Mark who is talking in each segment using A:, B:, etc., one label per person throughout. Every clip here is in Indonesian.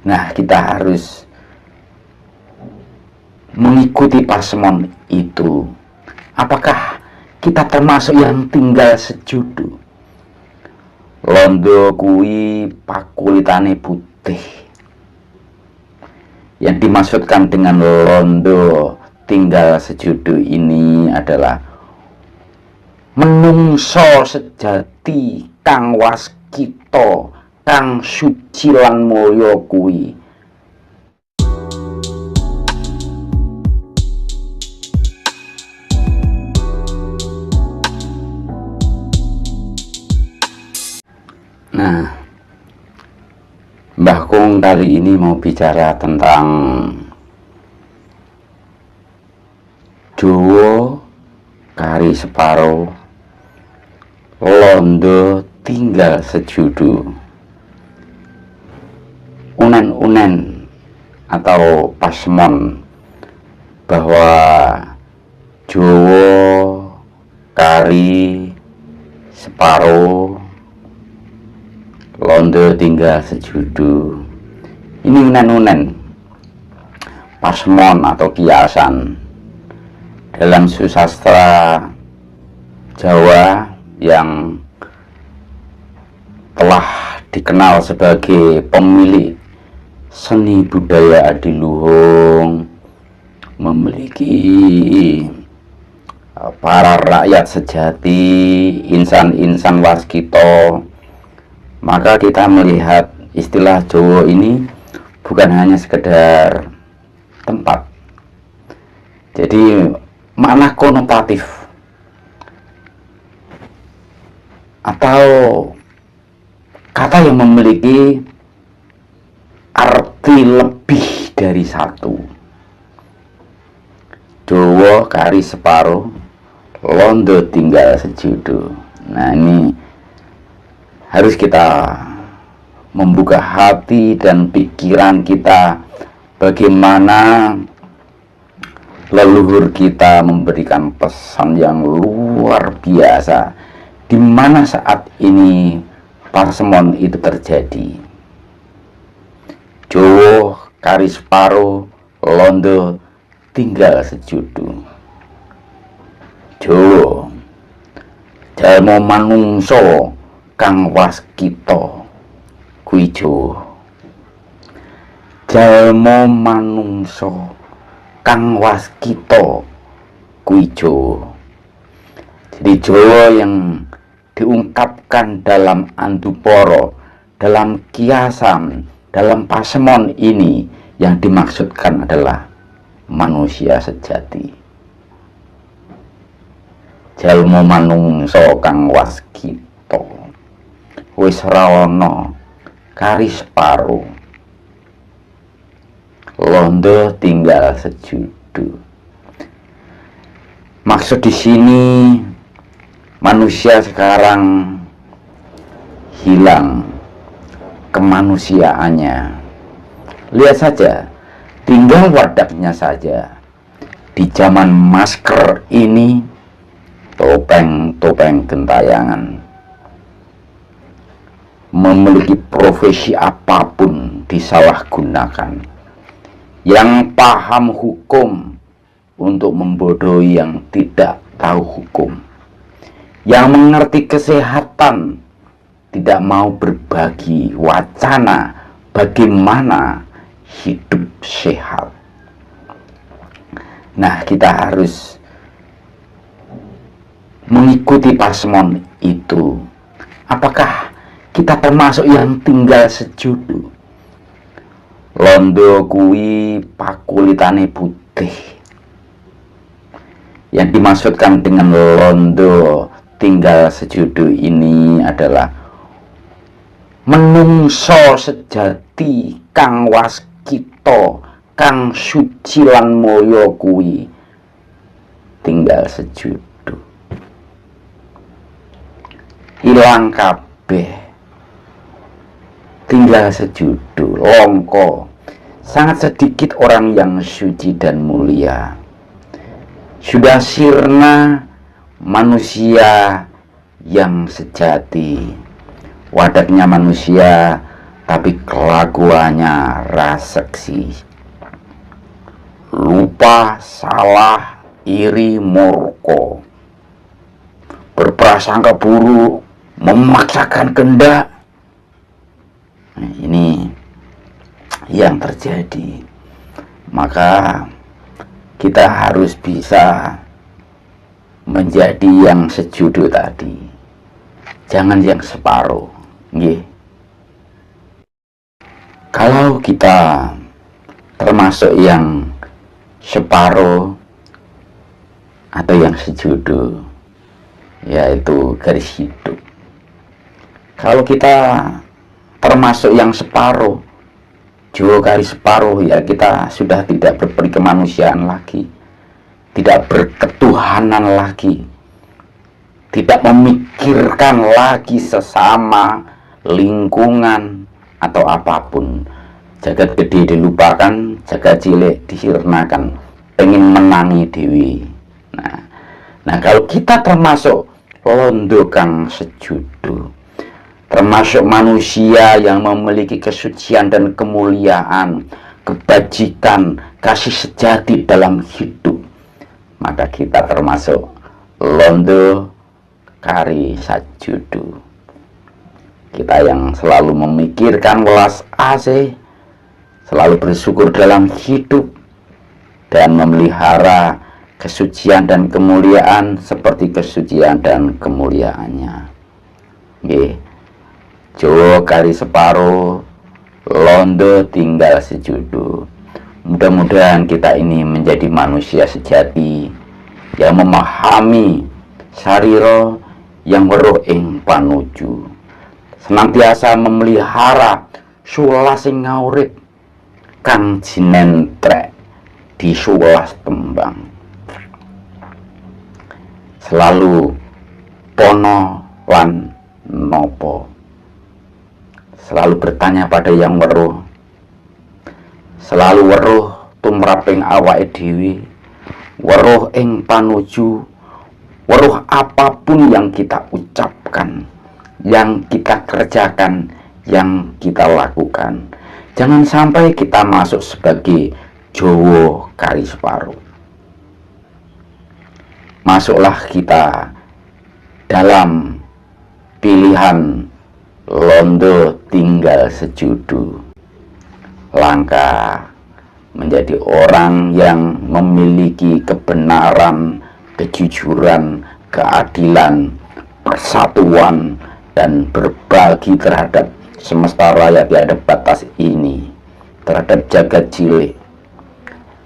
A: Nah, kita harus mengikuti pasemon itu. Apakah kita termasuk yang tinggal sejudu? Londo kui pakulitane putih. Yang dimaksudkan dengan londo tinggal sejudu ini adalah menungso sejati kang waskita kang suci lan mulya kuwi. Nah, Mbah Kung kali ini mau bicara tentang Jowo kari separo, londo tinggal sejudu. Unen-unen atau pasemon bahwa Jowo kari separo, londo tinggal sejudu. Ini unen-unen pasemon atau kiasan dalam susastra Jawa yang telah dikenal sebagai pemilik seni budaya adiluhung, memiliki para rakyat sejati, insan-insan waskita. Maka kita melihat istilah Jowo ini bukan hanya sekedar tempat, jadi makna konotatif atau kata yang memiliki arti lebih dari satu. Jowo kari separo, londo tinggal sejudu. Nah, ini harus kita membuka hati dan pikiran kita bagaimana leluhur kita memberikan pesan yang luar biasa, di mana saat ini pasemon itu terjadi. Jowo kari separo, londo tinggal sejudu. Jowo jalma manungso kang waskita kuwi Jowo. Jalma manungso kang waskita kuwi Jowo. Jadi Jowo yang diungkapkan dalam Andupara, dalam kiasan, dalam pasemon ini yang dimaksudkan adalah manusia sejati. Jalma manungso kang waskita wis ora ana kari separo, londo tinggal sejudu. Maksud di sini manusia sekarang hilang kemanusiaannya. Lihat saja, tinggal wadahnya saja. Di zaman masker ini, topeng-topeng gentayangan, memiliki profesi apapun disalahgunakan. Yang paham hukum untuk membodohi yang tidak tahu hukum. Yang mengerti kesehatan tidak mau berbagi wacana bagaimana hidup sehat. Nah, kita harus mengikuti pasemon itu. Apakah kita termasuk yang tinggal sejudu? Londo kui pakulitane putih. Yang dimaksudkan dengan londo tinggal sejudu ini adalah menungso sejati kang waskita kang suci lan mulya kuwi tinggal sejudu. Ilang kabeh, tinggal sejudu, longko. Sangat sedikit orang yang suci dan mulia. Sudah sirna manusia yang sejati. Wadatnya manusia tapi kelakuannya raseksi, lupa, salah, iri, murka, berprasangka buruk, memaksakan kehendak. Nah, ini yang terjadi. Maka kita harus bisa menjadi yang sejudo tadi, jangan yang separuh. Nggih. Kalau kita termasuk yang separuh atau yang sejudo, yaitu garis hidup. Kalau kita termasuk yang separuh, jiwa garis separuh, ya kita sudah tidak berperi kemanusiaan lagi, tidak berketuhanan lagi, tidak memikirkan lagi sesama, lingkungan, atau apapun. Jagat gede dilupakan, jagat cilik disirnakan, pengen menangi dewi. Nah kalau kita termasuk londo kang sejudo, termasuk manusia yang memiliki kesucian dan kemuliaan, kebajikan, kasih sejati dalam hidup, maka kita termasuk londo kari sajudo. Kita yang selalu memikirkan welas asih, selalu bersyukur dalam hidup, dan memelihara kesucian dan kemuliaan seperti kesucian dan kemuliaannya. Nggih. Jawa kari separuh, londo tinggal sejudo. Mudah-mudahan kita ini menjadi manusia sejati yang memahami sariro yang weruh ing panuju, senantiasa memelihara sulas sing ngawrit kang jinentrek di sulas tembang, selalu pono lan nopo, selalu bertanya pada yang weruh, selalu weruh tumraping awake dhewe, weruh ing panuju, weruh apapun yang kita ucapkan, yang kita kerjakan, yang kita lakukan. Jangan sampai kita masuk sebagai Jowo kari separuh. Masuklah kita dalam pilihan londo tinggal sejudo. Langkah menjadi orang yang memiliki kebenaran, kejujuran, keadilan, persatuan, dan berbagi terhadap semesta raya tiada batas ini, terhadap jagat cilik.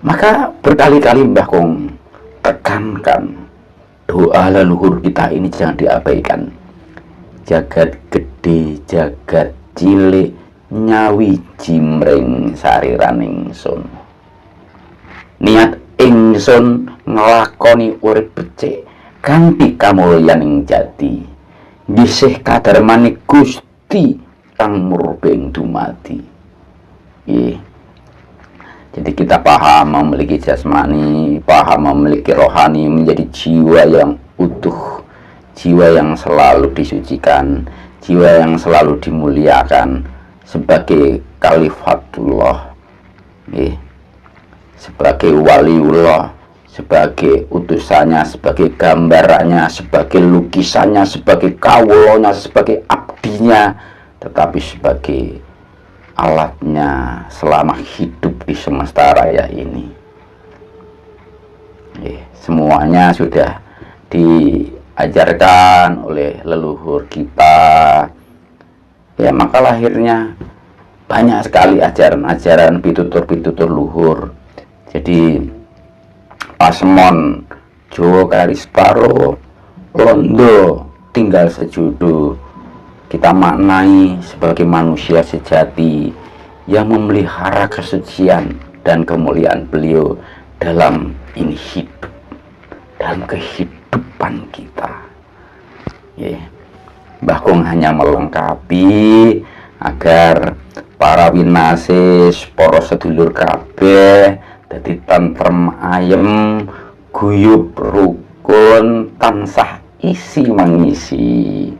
A: Maka berkali-kali Mbah Kong tekankan, doa leluhur kita ini jangan diabaikan. Jagat gede, jagat cilik, nyawi jimring sariran ingsun. Niat ingsun nglakoni urip becik kanthi kamulyaning jati, disih kadarmani Gusti kang murbeng dumadi. Jadi kita paham memiliki jasmani, paham memiliki rohani, menjadi jiwa yang utuh, jiwa yang selalu disucikan, jiwa yang selalu dimuliakan sebagai kalifatullah, sebagai waliullah, sebagai utusannya, sebagai gambarannya, sebagai lukisannya, sebagai kawulanya, sebagai abdinya, tetapi sebagai alatnya selama hidup di semesta raya ini. Semuanya sudah diajarkan oleh leluhur kita, ya, maka lahirnya banyak sekali ajaran-ajaran, pitutur-pitutur luhur. Jadi Pasemon Jowo kari separuh, londo tinggal sejudo, kita maknai sebagai manusia sejati yang memelihara kesucian dan kemuliaan beliau dalam ini hidup, dalam kehidupan kita. Mbah Kong hanya melengkapi agar para winasis, para sedulur kabeh dadi tentrem ayem, guyub rukun, tansah isi mengisi.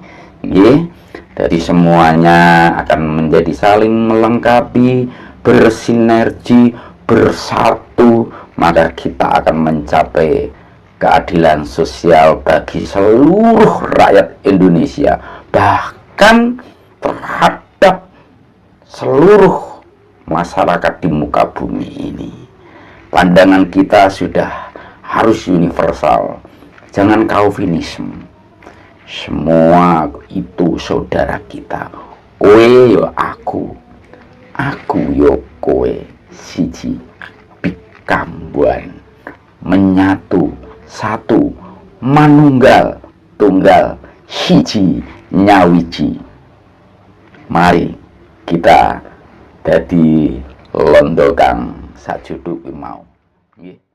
A: Jadi semuanya akan menjadi saling melengkapi, bersinergi, bersatu, maka kita akan mencapai keadilan sosial bagi seluruh rakyat Indonesia, bahkan terhadap seluruh masyarakat di muka bumi ini. Pandangan kita sudah harus universal, jangan kaufinisme. Semua itu saudara kita, kowe yo aku yo kowe, siji pikambuan, menyatu, satu, manunggal, tunggal, siji nyawiji. Mari kita dadi londo kang sajuduk mau. Nggih.